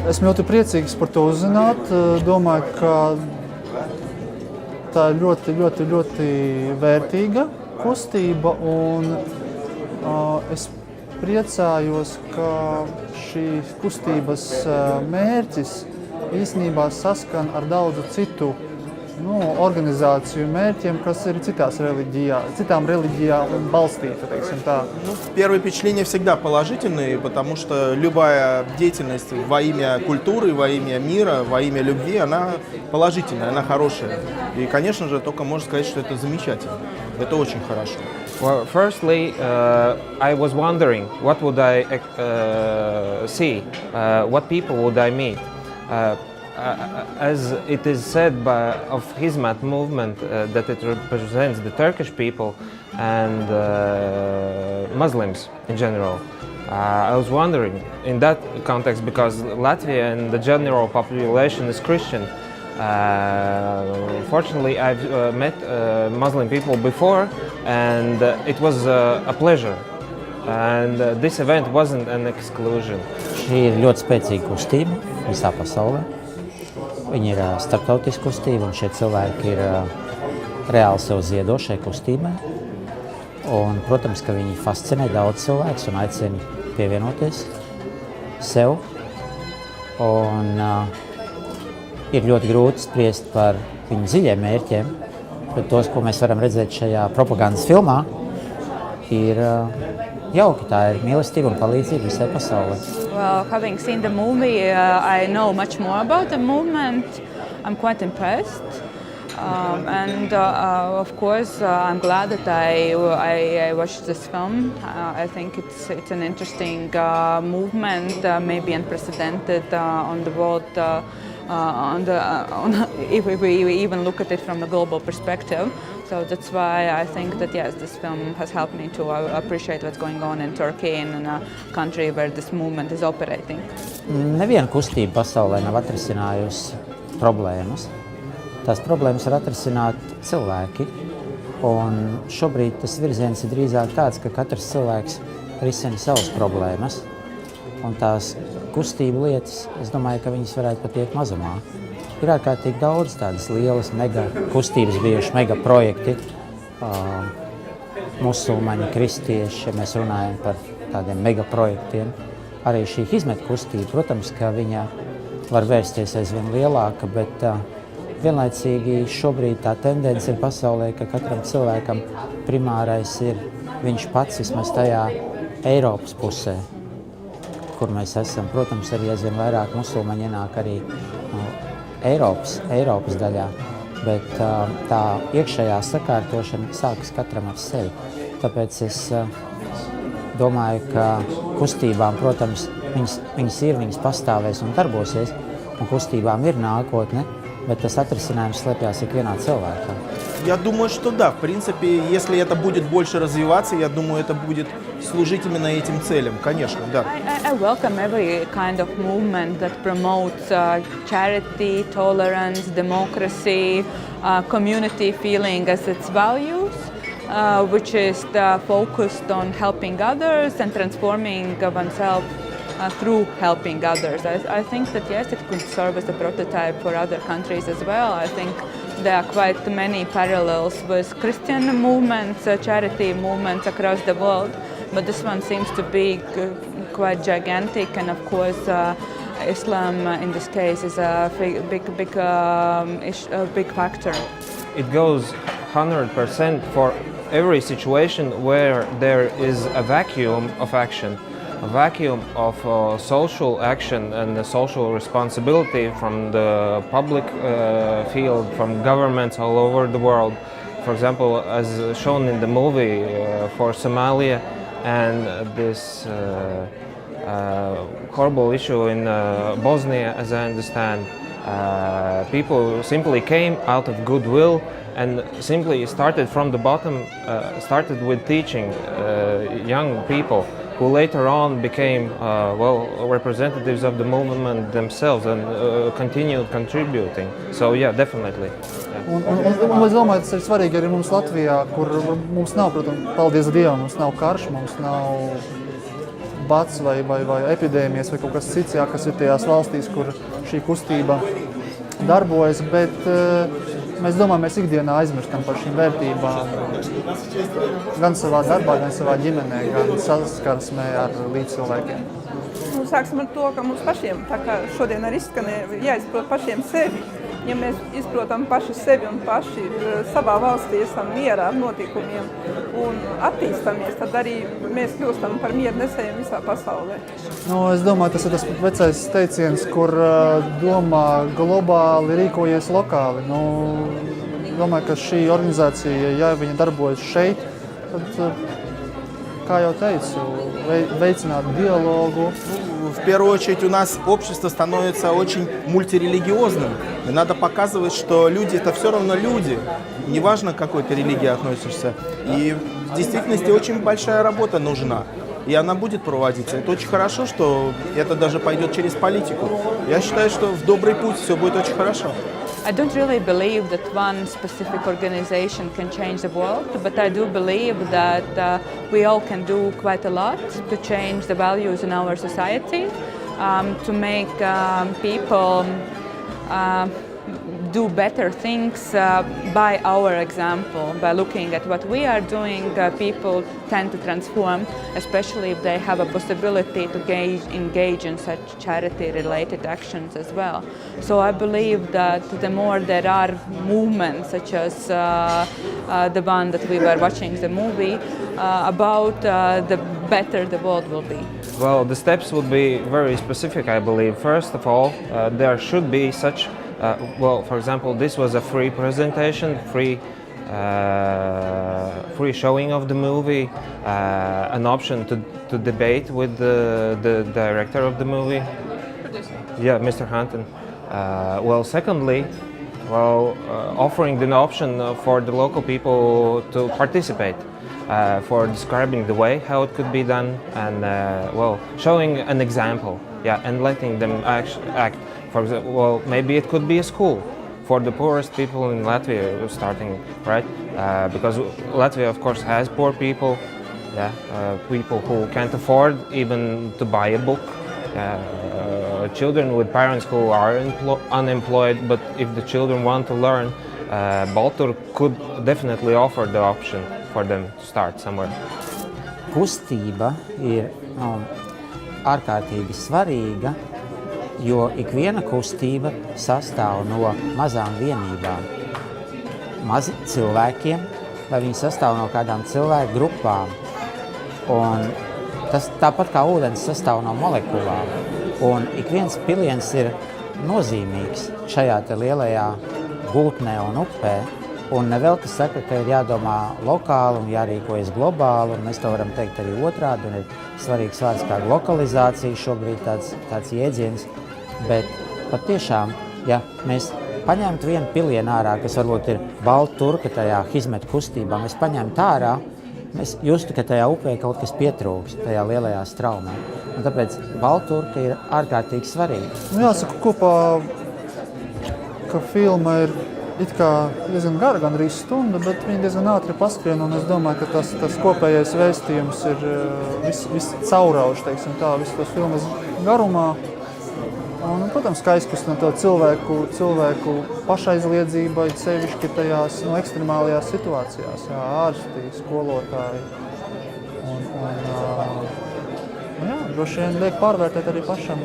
Esmu ļoti priecīgs par to uzzināt. Domāju, ka tā ir ļoti vērtīga kustība, un es priecājos, ka šīs kustības mērķis īstenībā saskan ar daudzu citu организацию mērķiem, kas ir citām reliģijām balstīta, teiksim tā. Первые впечатления всегда положительные, потому что любая деятельность во имя культуры, во имя мира, во имя любви, она положительная, она хорошая. И, конечно же, только можно сказать, что это замечательно. Это очень хорошо. Well, firstly, I was wondering what would I see, what people would I meet. As it is said of Hizmet movement that it represents the Turkish people and Muslims in general. I was wondering in that context because Latvia and the general population is Christian. Fortunately, I've met Muslim people before, and it was a pleasure. And this event wasn't an exclusion. Šī ir ļoti spēcīga kustība visā pasaulē. Viņi ir starptautiska kustība, un šie cilvēki ir reāli sev ziedo šai kustībai. Un, protams, ka viņi fascinē daudz cilvēkus un aicina pievienoties sev. Un ir ļoti grūti spriest par viņu dziļiem mērķiem, bet tos, ko mēs varam redzēt šajā propagandas filmā, ir jauki. Tā ir mīlestība un palīdzība visai pasaulē. Well, having seen the movie, I know much more about the movement. I'm quite impressed. Of course, I'm glad that I watched this film. I think it's an interesting movement, maybe unprecedented on the world. If we even look at it from a global perspective. So that's why I think that yes, this film has helped me to appreciate what's going on in Turkey and in a country where this movement is operating. Neviena kustība pasaulē nav atrisinājusi problēmas. Tās problēmas var atrisināt cilvēki, un šobrīd tas virziens ir drīzāk tāds, ka katrs cilvēks risina savas problēmas, un tās kustību lietas, es domāju, ka viņas varētu pat iet mazumā. Ir ārkārtīgi daudz tādas lielas mega kustības bijuši, mega projekti, musulmaņi, kristieši, ja mēs runājam par tādiem mega projektiem. Arī šī Hizmet kustība, protams, ka viņa var vērsties aizvien lielāka, bet vienlaicīgi šobrīd tā tendence ir pasaulē, ka katram cilvēkam primārais ir viņš pats vismaz tajā Eiropas pusē, kur mēs esam. Protams, arī aizvien vairāk musulmaņi ienāk arī Eiropas daļā, bet tā iekšējā sakārtošana sākas katram ar sevi. Tāpēc es domāju, ka kustībām, protams, viņas pastāvēs un darbosies, un kustībām ir nākotne, bet tas atrisinājums slēpjas ikvienā cilvēkā. Я думаю, что да. В принципе, если это будет больше развиваться, я думаю, это будет служить именно этим целям. Конечно, да. I welcome every kind of movement that promotes charity, tolerance, democracy, community feeling as its values, which is focused on helping others and transforming oneself through helping others. I think that yes, it could serve as a prototype for other countries as well. I think there are quite many parallels with Christian movements, charity movements across the world, but this one seems to be quite gigantic, and of course Islam in this case is a big factor. It goes 100% for every situation where there is a vacuum of action. A vacuum of social action and the social responsibility from the public field, from governments all over the world. For example, as shown in the movie for Somalia and this horrible issue in Bosnia, as I understand, people simply came out of goodwill and simply started from the bottom, started with teaching young people who later on became representatives of the movement themselves and continued contributing. So yeah, definitely. Un es domāju, tas ir svarīgi arī mums Latvijā, kur mums nav, protams, paldies Dievam, mums nav karš, mums nav bats vai epidēmijas vai kaut kas cits, jā, kas ir tajās valstīs, kur šī kustība darbojas, bet mēs domājam, mēs ikdienā aizmirstam par šīm vērtībām gan savā darbā, gan savā ģimenē, gan saskarsmē ar līdzcilvēkiem. Sāksim ar to, ka mums pašiem, tā kā šodien arī izskanēja, jāizprot pašiem sevi. Ja mēs izprotam paši sevi un paši savā valstī esam mierā ar notikumiem un attīstamies, tad arī mēs kļūstam par mieru nesējiem visā pasaulē. Es domāju, tas ir tas vecais teiciens, kur domā globāli, rīkojies lokāli. Domāju, ka šī organizācija, ja viņa darbojas šeit, tad, kā jau teicu, veicināt dialogu. В первую очередь у нас общество становится очень мультирелигиозным. И надо показывать, что люди – это все равно люди. Неважно, к какой ты религии относишься. И в действительности очень большая работа нужна. И она будет проводиться. Это очень хорошо, что это даже пойдет через политику. Я считаю, что в добрый путь все будет очень хорошо. I don't really believe that one specific organization can change the world, but I do believe that we all can do quite a lot to change the values in our society, to make people do better things by our example. By looking at what we are doing, people tend to transform, especially if they have a possibility to engage in such charity-related actions as well. So I believe that the more there are movements, such as the one that we were watching the movie about, the better the world will be. Well, the steps would be very specific, I believe. First of all, there should be such for example, this was a free presentation, free showing of the movie, an option to debate with the director of the movie. Yeah, Mr. Hunton. Secondly, offering the option for the local people to participate, for describing the way how it could be done, and showing an example, and letting them act. For example, maybe it could be a school for the poorest people in Latvia starting, right? Because Latvia, of course, has poor people, people who can't afford even to buy a book, children with parents who are unemployed, but if the children want to learn, Baltur could definitely offer the option for them to start somewhere. Kustība ir ārkārtīgi svarīga, jo ikviena kustība sastāv no mazām vienībām, mazi cilvēkiem, vai viņi sastāv no kādām cilvēku grupām. Un tas tāpat kā ūdens sastāv no molekulām. Un ik viens piliens ir nozīmīgs šajā te lielajā gultnē un upē. Un nevelti saka, ka ir jādomā lokāli un jārīkojas globāli, un mēs to varam teikt arī otrādi, un ir svarīgs vārds kā lokalizācija šobrīd tāds jēdziens. Bet patiešām, ja mēs paņemtu vienu pilienu ārā, kas varbūt ir balta turka tajā Hizmet kustībā, mēs paņemtu ārā, mēs justu, ka tajā upē kaut kas pietrūks, tajā lielajā straumē. Un tāpēc balta turka ir ārkārtīgi svarīga. Jāsaka kopā, ka filma ir it kā diezgan gara, gandrīz stunda, bet viņa diezgan ātri paskrien, un es domāju, ka tas kopējais vēstījums ir viss caurauž, teiksim tā, visu tos filmas garumā. Un, protams, ka aizkustina to cilvēku pašaizliedzībai, sevišķi tajās ekstremālajās situācijās, ārsti, skolotāji. Droši vien liek pārvērtēt arī pašam,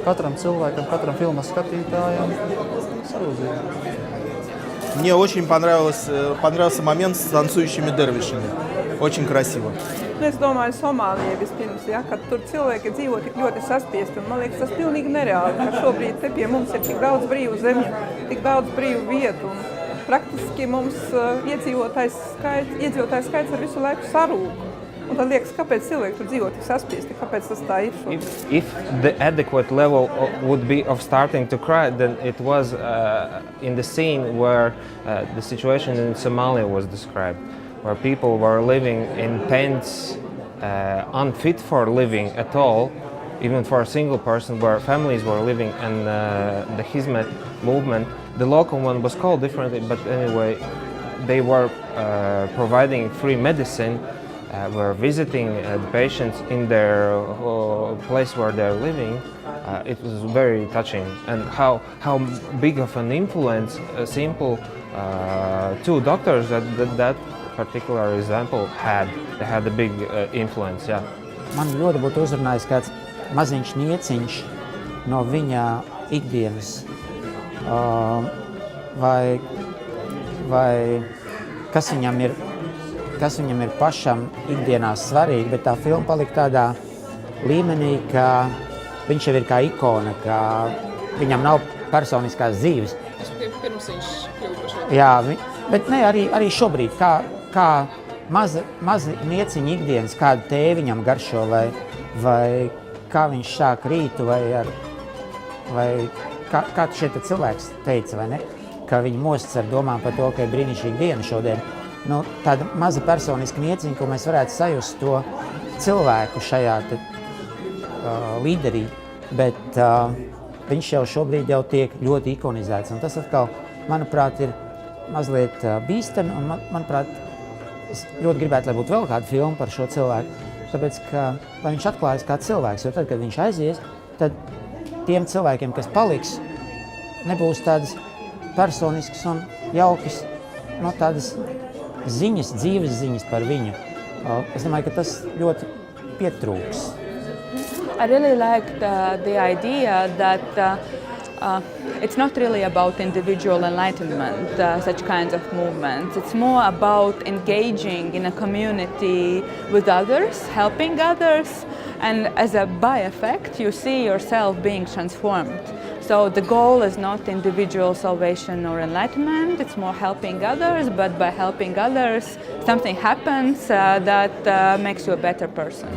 katram cilvēkam, katram filmas skatītājam savu dzīvi. Мне очень понравился момент с танцующими дервишами. Очень красиво. Es domāju, Somālijā vispirms, kad tur cilvēki dzīvo tik ļoti saspiesti, un man liekas, tas pilnīgi nereāli, ka šobrīd te pie mums ir tik daudz brīvu zemju, tik daudz brīvu vietu, un praktiski mums iedzīvotājs skaits ar visu laiku sarūk. Un tad liekas, kāpēc cilvēki tur dzīvo tik saspiesti, kāpēc tas tā ir šobrīd? If the adequate level would be of starting to cry, then it was in the scene where the situation in Somalia was described, where people were living in tents, unfit for living at all, even for a single person, where families were living, and the Hizmet movement, the local one was called differently, but anyway, they were providing free medicine were visiting the patients in their place where they're living, it was very touching. And how big of an influence a simple two doctors that particular example had. They had a big influence, yeah. Man ļoti būtu uzrunājis kāds maziņš nieciņš no viņa ikdienas, vai kas viņam ir pašam ikdienās svarīgi, bet tā filma palika tādā līmenī, ka viņš jau ir kā ikona, ka viņam nav personiskās dzīves. Pirms viņš kļuva par šo. Jā, bet ne, arī šobrīd, kā mazi nieciņi ikdienas, kādu tēju viņam garšo, vai kā viņš sāk rītu, vai kā šeit cilvēks teica, vai ne? Ka viņi mostas ar domām par to, ka ir brīnišķīga diena šodien. Nu, tāda maza personiska nieciņa, ko mēs varētu sajust to cilvēku šajā līderī, bet viņš jau šobrīd jau tiek ļoti ikonizēts. Un tas atkal, manuprāt, ir mazliet bīstami, un manuprāt, es ļoti gribētu, lai būtu vēl kāda filma par šo cilvēku, tāpēc, ka lai viņš atklājas kā cilvēks, jo tad, kad viņš aizies, tad tiem cilvēkiem, kas paliks, nebūs tādas personiskas un jaukas, no tādas ziņas, dzīves ziņas par viņu. Es domāju, ka tas ļoti pietrūks. I really liked the idea that it's not really about individual enlightenment, such kinds of movements. It's more about engaging in a community with others, helping others, and as a by effect, you see yourself being transformed. So the goal is not individual salvation or enlightenment, it's more helping others, but by helping others, something happens that makes you a better person.